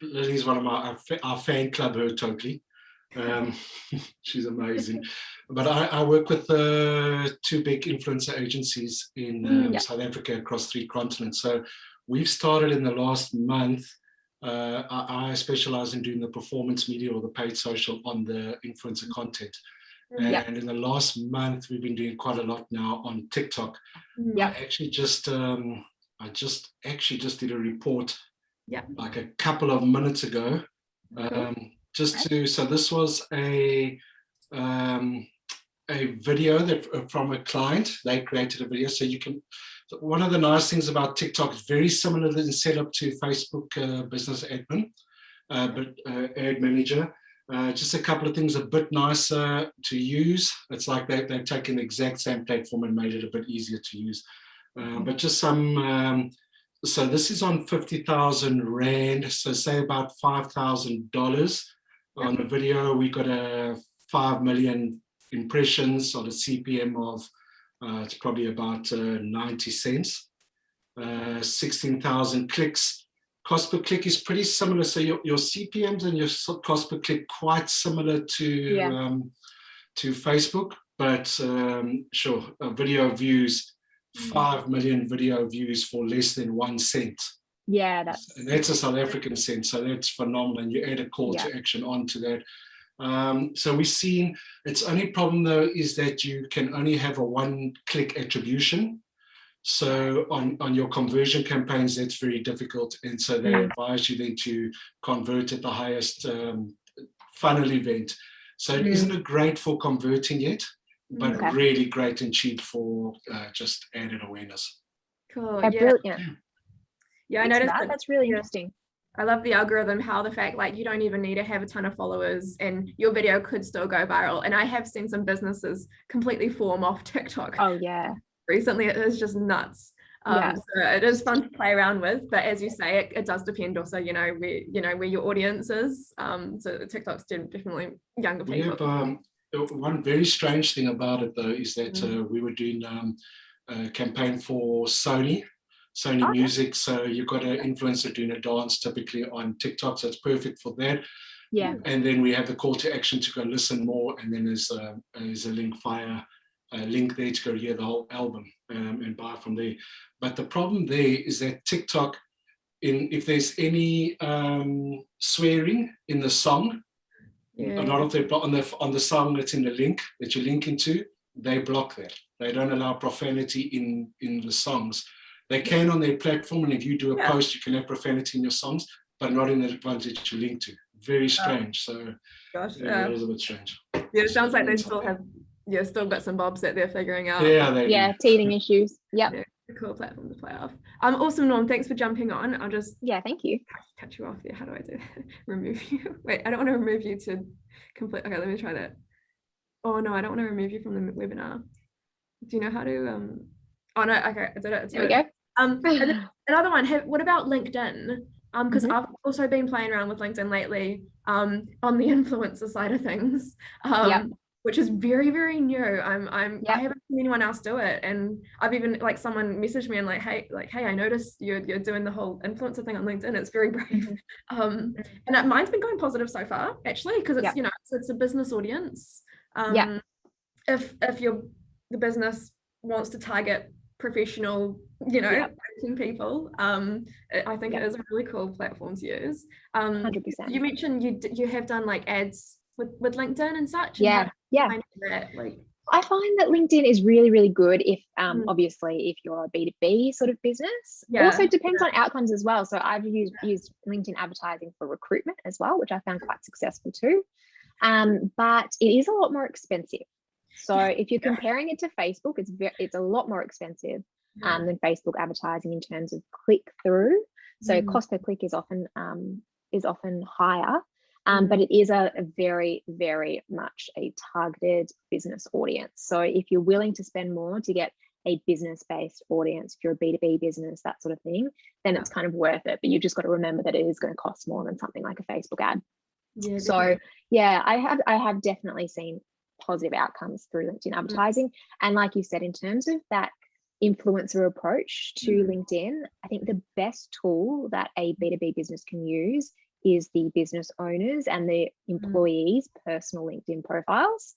Lily's one of our fan club. Her totally. She's amazing. But I work with 2 big influencer agencies in South Africa across 3 continents. So we've started in the last month. I specialize in doing the performance media or the paid social on the influencer content. And in the last month, we've been doing quite a lot now on TikTok. I actually just did a report like a couple of minutes ago. So this was a video that from a client. They created a video, so you can. One of the nice things about TikTok is very similar in setup to Facebook Business Admin, but Ad Manager. Just a couple of things a bit nicer to use. It's like they've taken the exact same platform and made it a bit easier to use. But just some. So this is on 50,000 Rand. So say about $5,000 on a video. We got a 5 million impressions on a CPM of it's probably about 90 cents. 16,000 clicks. Cost per click is pretty similar. So your CPMs and your cost per click quite similar to Facebook, but sure, video views, 5 million video views for less than 1 cent. Yeah, that's a South African cent, so that's phenomenal. And you add a call to action onto that. So we've seen its only problem though is that you can only have a 1-click attribution. So on your conversion campaigns, that's very difficult. And so they advise you then to convert at the highest funnel event. So it isn't great for converting yet, but really great and cheap for just added awareness. Cool. Yeah, I noticed that's really interesting. I love the algorithm, how the fact like you don't even need to have a ton of followers and your video could still go viral. And I have seen some businesses completely form off TikTok. Oh yeah. Recently it is just nuts. So it is fun to play around with, but as you say, it does depend also, where your audience is. So TikTok's definitely younger people. One very strange thing about it though is that we were doing a campaign for Sony Music. So you've got an influencer doing a dance typically on TikTok, so it's perfect for that. Yeah. And then we have the call to action to go listen more, and then there's a link there to go hear the whole album and buy from there. But the problem there is that TikTok, if there's any swearing in the song, a lot of them on the song that's in the link that you link into, they block that. They don't allow profanity in the songs. They can on their platform, and if you do a post, you can have profanity in your songs, but not in the ones that you link to. Very strange. So it is a bit strange. Yeah, it sounds like they still have still bits and bobs that they're figuring out. Yeah, teething issues. Yep. Yeah, a cool platform to play off. Awesome, Norm. Thanks for jumping on. I'll just thank you. Cut you off there. How do I do that? Remove you. Wait, I don't want to remove you to complete. Okay, let me try that. Oh no, I don't want to remove you from the webinar. Do you know how to Oh no, okay, I did it. There we go. And another one. What about LinkedIn? Because I've also been playing around with LinkedIn lately. On the influencer side of things. Which is very, very new. I haven't seen anyone else do it, and I've even like someone messaged me and hey, I noticed you're doing the whole influencer thing on LinkedIn. It's very brave, and mine's been going positive so far, actually, because it's it's a business audience. If the business wants to target professional, people, I think it is a really cool platform to use. 100%. You mentioned you have done like ads with LinkedIn and such. I find that LinkedIn is really, really good if obviously if you're a B2B sort of business. Also depends on outcomes as well. So I've used LinkedIn advertising for recruitment as well, which I found quite successful too. But it is a lot more expensive. So if you're comparing it to Facebook, it's a lot more expensive than Facebook advertising in terms of click through. So cost per click is often higher. But it is a very, very much a targeted business audience. So if you're willing to spend more to get a business-based audience, if you're a B2B business, that sort of thing, then it's kind of worth it. But you've just got to remember that it is going to cost more than something like a Facebook ad. I have definitely seen positive outcomes through LinkedIn advertising. And like you said, in terms of that influencer approach to LinkedIn, I think the best tool that a B2B business can use is the business owners and the employees' personal LinkedIn profiles.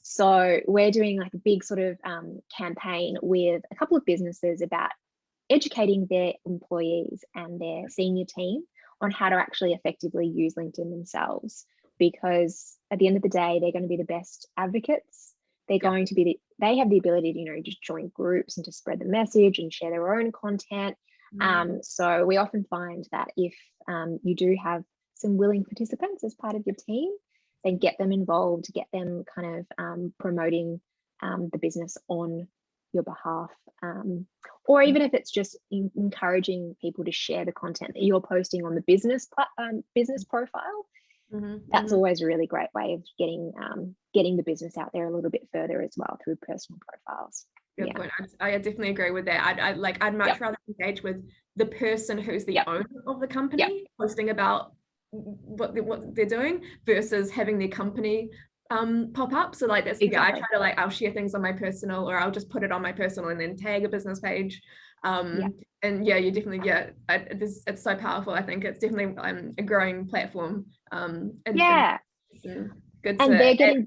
So we're doing like a big sort of campaign with a couple of businesses about educating their employees and their senior team on how to actually effectively use LinkedIn themselves. because at the end of the day, they're going to be the best advocates. They're going to be they have the ability to, you know, just join groups and to spread the message and share their own content. So we often find that if you do have some willing participants as part of your team, then get them involved, get them kind of promoting the business on your behalf, or even if it's just encouraging people to share the content that you're posting on the business profile. That's always a really great way of getting the business out there a little bit further as well through personal profiles. Good point. I definitely agree with that. I'd much rather engage with the person who's the owner of the company posting about what they're doing versus having their company pop up. So like that's I try to I'll share things on my personal, or I'll just put it on my personal and then tag a business page. And you definitely it's so powerful. I think it's definitely a growing platform. And good. And they're getting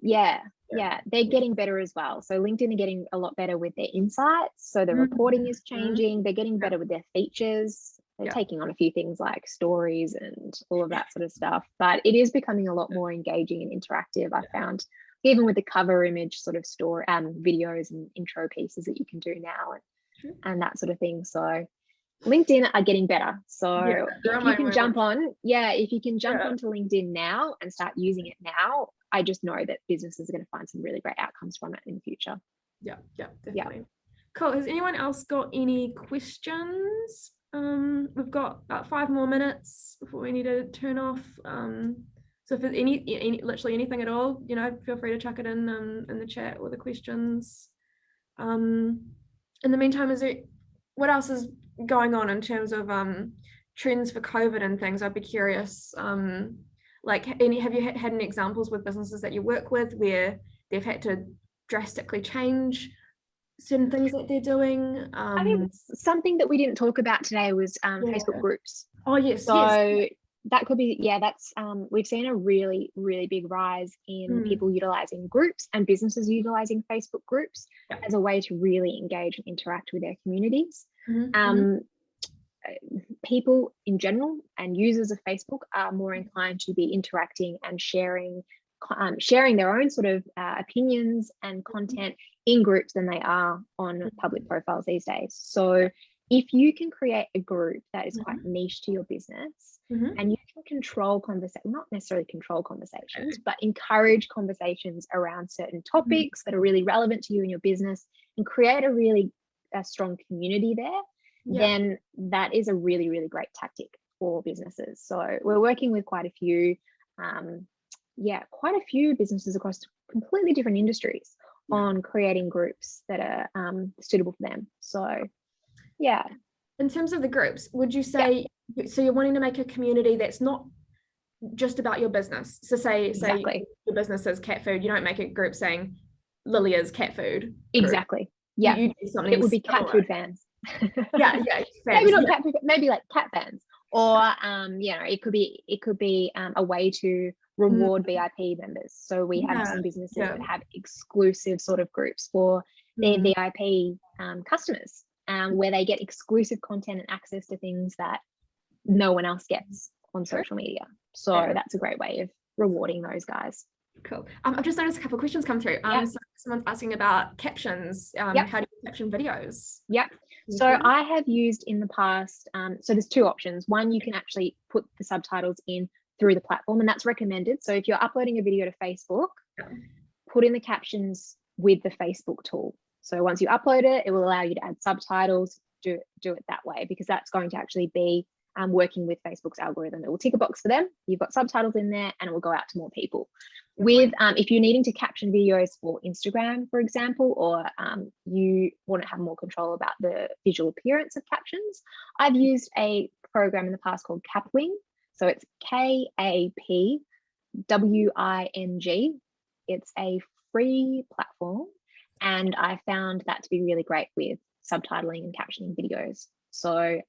they're getting better as well. So LinkedIn are getting a lot better with their insights. So the reporting is changing. They're getting better with their features. They're taking on a few things like stories and all of that sort of stuff, but it is becoming a lot more engaging and interactive. I found even with the cover image sort of story, videos and intro pieces that you can do now and that sort of thing. So LinkedIn are getting better. So if you can jump on, if you can jump onto LinkedIn now and start using it now, I just know that businesses are going to find some really great outcomes from it in the future. Yeah, definitely. Cool. Has anyone else got any questions? We've got about 5 more minutes before we need to turn off. So if there's any literally anything at all, you know, feel free to chuck it in the chat or the questions. In the meantime, what else is going on in terms of trends for COVID and things? I'd be curious. Like, have you had any examples with businesses that you work with where they've had to drastically change certain things that they're doing? I think something that we didn't talk about today was Facebook groups. Oh yes. So that could be, that's we've seen a really, really big rise in people utilizing groups and businesses utilizing Facebook groups as a way to really engage and interact with their communities. People in general and users of Facebook are more inclined to be interacting and sharing their own sort of opinions and content in groups than they are on public profiles these days. So if you can create a group that is quite niche to your business and you can control not necessarily control conversations, but encourage conversations around certain topics that are really relevant to you and your business and create a really strong community there, then that is a really, really great tactic for businesses. So we're working with quite a few businesses across completely different industries on creating groups that are suitable for them. So in terms of the groups, would you say so you're wanting to make a community that's not just about your business? So say your business is cat food, you don't make a group saying Lilia's cat food. Exactly. You do something it would be cat food fans. Fans. Maybe not cat food, maybe like cat fans, or it could be a way to reward VIP members. So we have some businesses that have exclusive sort of groups for their VIP customers, where they get exclusive content and access to things that no one else gets on social media. So that's a great way of rewarding those guys. Cool. I've just noticed a couple of questions come through. So someone's asking about captions. How do you caption videos? So I have used in the past, so there's 2 options. One, you can actually put the subtitles in through the platform, and that's recommended. So if you're uploading a video to Facebook, put in the captions with the Facebook tool. So once you upload it, it will allow you to add subtitles, do it that way, because that's going to actually be working with Facebook's algorithm. It will tick a box for them. You've got subtitles in there and it will go out to more people. With if you're needing to caption videos for Instagram, for example, or you want to have more control about the visual appearance of captions, I've used a program in the past called Capwing. So it's Kapwing. It's a free platform, and I found that to be really great with subtitling and captioning videos. So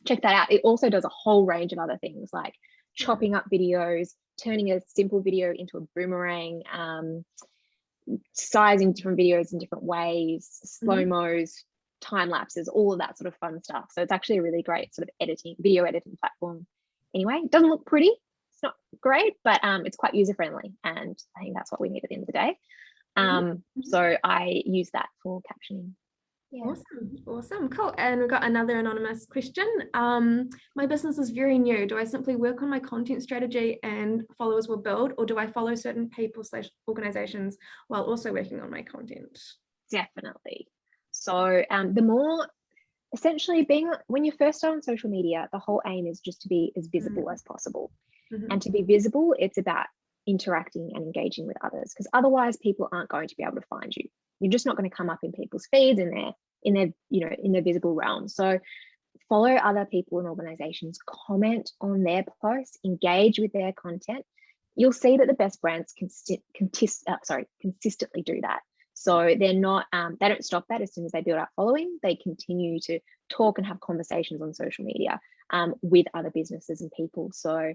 check that out. It also does a whole range of other things like chopping up videos, turning a simple video into a boomerang, sizing different videos in different ways, slow-mos, time lapses, all of that sort of fun stuff. So it's actually a really great sort of video editing platform. Anyway, it doesn't look pretty, not great, but it's quite user friendly, and I think that's what we need at the end of the day. So I use that for captioning. Yeah. Awesome, cool. And we've got another anonymous question. My business is very new. Do I simply work on my content strategy and followers will build, or do I follow certain people / organizations while also working on my content? Definitely. So the more, essentially, when you first start on social media, the whole aim is just to be as visible as possible. And to be visible, it's about interacting and engaging with others, because otherwise people aren't going to be able to find you. You're just not going to come up in people's feeds in their visible realm. So follow other people and organizations, comment on their posts, engage with their content. You'll see that the best brands consistently do that. So they're not, they don't stop that as soon as they build up following. They continue to talk and have conversations on social media with other businesses and people. So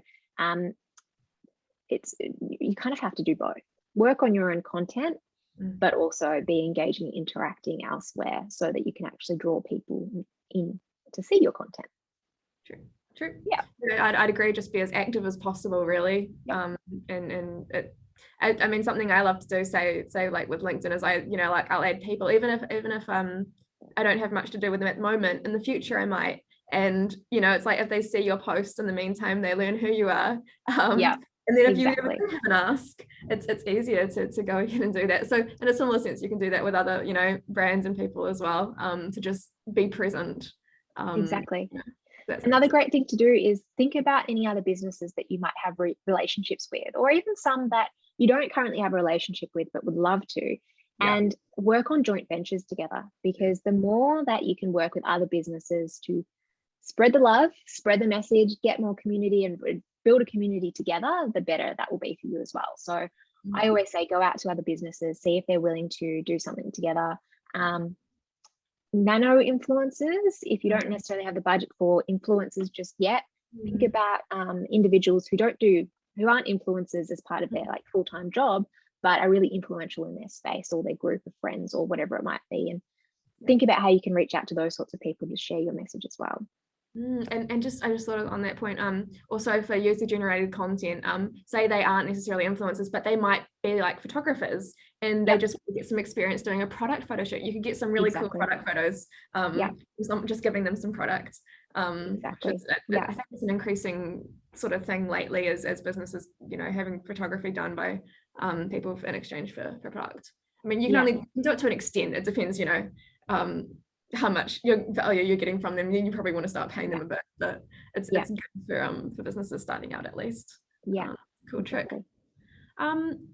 you kind of have to do both. Work on your own content, but also be engaging, interacting elsewhere, so that you can actually draw people in to see your content. True. Yeah, I'd agree. Just be as active as possible, really. I mean, something I love to do, say like with LinkedIn, is I'll add people, even if I don't have much to do with them at the moment. In the future, I might. And it's like, if they see your post in the meantime, they learn who you are. And then if you ever have an ask, it's easier to go ahead and do that. So in a similar sense, you can do that with other, brands and people as well, to just be present. Exactly. Another great thing to do is think about any other businesses that you might have relationships with, or even some that you don't currently have a relationship with but would love to, and work on joint ventures together, because the more that you can work with other businesses to spread the love, spread the message, get more community and build a community together, the better that will be for you as well. So I always say, go out to other businesses, see if they're willing to do something together. Nano Influences, if you don't necessarily have the budget for influencers just yet, think about individuals who aren't influencers as part of their like full-time job, but are really influential in their space or their group of friends or whatever it might be. And think about how you can reach out to those sorts of people to share your message as well. And I just thought of on that point, also for user generated content, say they aren't necessarily influencers, but they might be like photographers, and they just get some experience doing a product photo shoot. You could get some really cool product photos, just giving them some products. I think it's an increasing sort of thing lately as businesses, having photography done by people in exchange for product. I mean, you can only do it to an extent. It depends, how much value you're getting from them. Then you probably want to start paying them a bit, but it's good for businesses starting out, at least. Cool trick.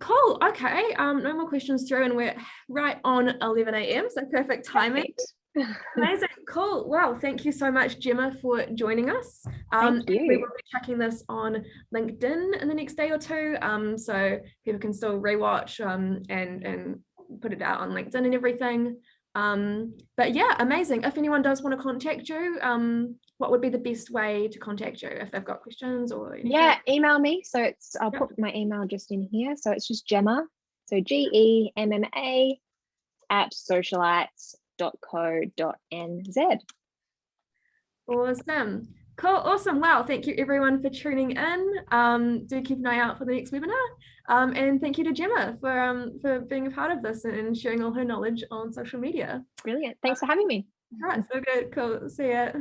Cool. Okay, no more questions through, and we're right on 11 a.m, so perfect timing. Amazing. Cool. Wow, thank you so much, Gemma, for joining us. Thank you. We will be tracking this on LinkedIn in the next day or two, so people can still rewatch and put it out on LinkedIn and everything. But yeah, amazing. If anyone does want to contact you, what would be the best way to contact you if they've got questions or anything? Email me. So I'll put my email just in here. So it's just Gemma, so GEMMA @socialites.co.nz. Awesome. Cool. Awesome. Wow. Thank you everyone for tuning in. Do keep an eye out for the next webinar. And thank you to Gemma for being a part of this and sharing all her knowledge on social media. Brilliant. Thanks for having me. All right. So good. Cool. See ya.